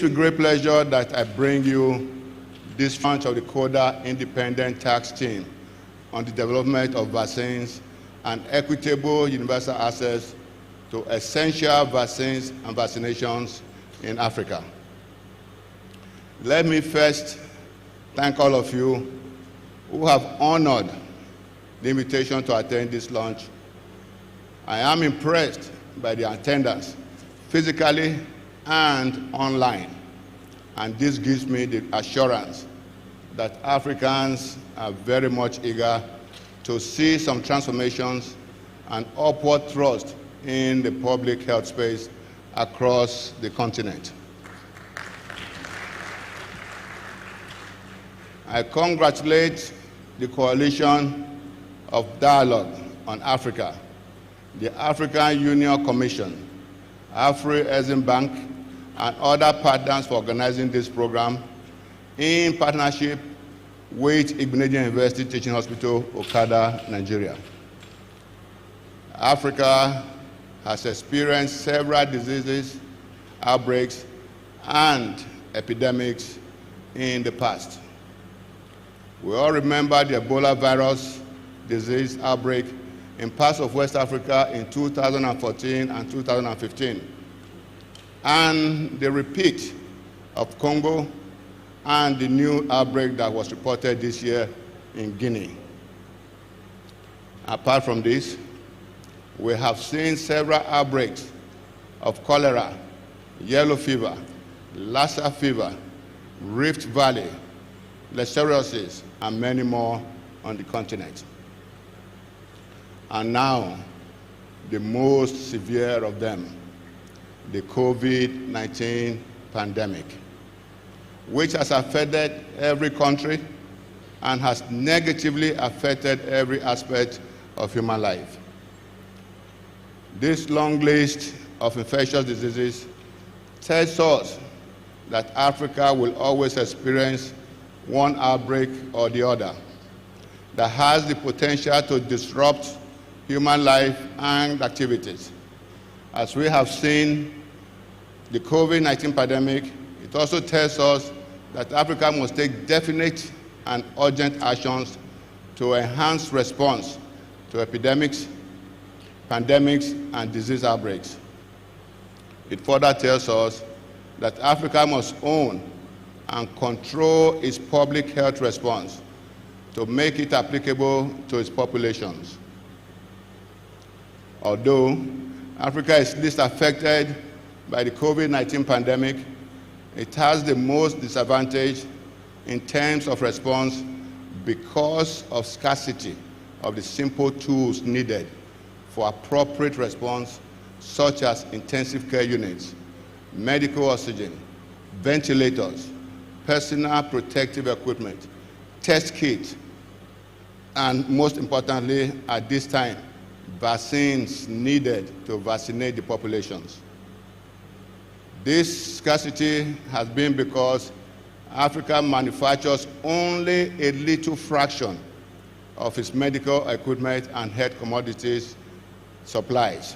with great pleasure that I bring you this launch of the CoDA Independent Task Team on the development of vaccines and equitable universal access to essential vaccines and vaccinations in Africa. Let me first thank all of you who have honored the invitation to attend this launch. I am impressed by the attendance, physically and online, and this gives me the assurance that Africans are very much eager to see some transformations and upward thrust in the public health space across the continent. I congratulate the Coalition of Dialogue on Africa, the African Union Commission, Afro-Exim Bank, and other partners for organizing this program in partnership with Igbenedion University Teaching Hospital, Okada, Nigeria. Africa has experienced several diseases, outbreaks, and epidemics in the past. We all remember the Ebola virus disease outbreak in parts of West Africa in 2014 and 2015, and the repeat of Congo and the new outbreak that was reported this year in Guinea. Apart from this, we have seen several outbreaks of cholera, yellow fever, Lassa fever, Rift Valley, listeriosis, and many more on the continent. And now, the most severe of them, the COVID-19 pandemic, which has affected every country and has negatively affected every aspect of human life. This long list of infectious diseases tells us that Africa will always experience one outbreak or the other that has the potential to disrupt human life and activities. As we have seen the COVID-19 pandemic, it also tells us that Africa must take definite and urgent actions to enhance response to epidemics, pandemics, and disease outbreaks. It further tells us that Africa must own and control its public health response to make it applicable to its populations. Although Africa is least affected by the COVID-19 pandemic, it has the most disadvantage in terms of response because of scarcity of the simple tools needed for appropriate response, such as intensive care units, medical oxygen, ventilators, personal protective equipment, test kits, and most importantly, at this time, vaccines needed to vaccinate the populations. This scarcity has been because Africa manufactures only a little fraction of its medical equipment and health commodities supplies.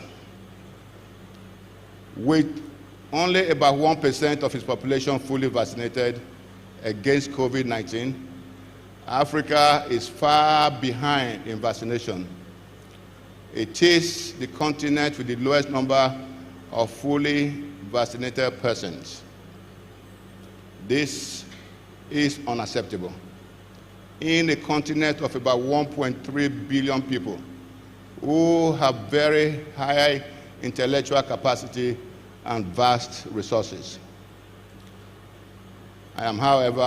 With only about 1% of its population fully vaccinated against COVID-19, Africa is far behind in vaccination. It is the continent with the lowest number of fully vaccinated persons. This is unacceptable. In a continent of about 1.3 billion people who have very high intellectual capacity and vast resources. I am, however,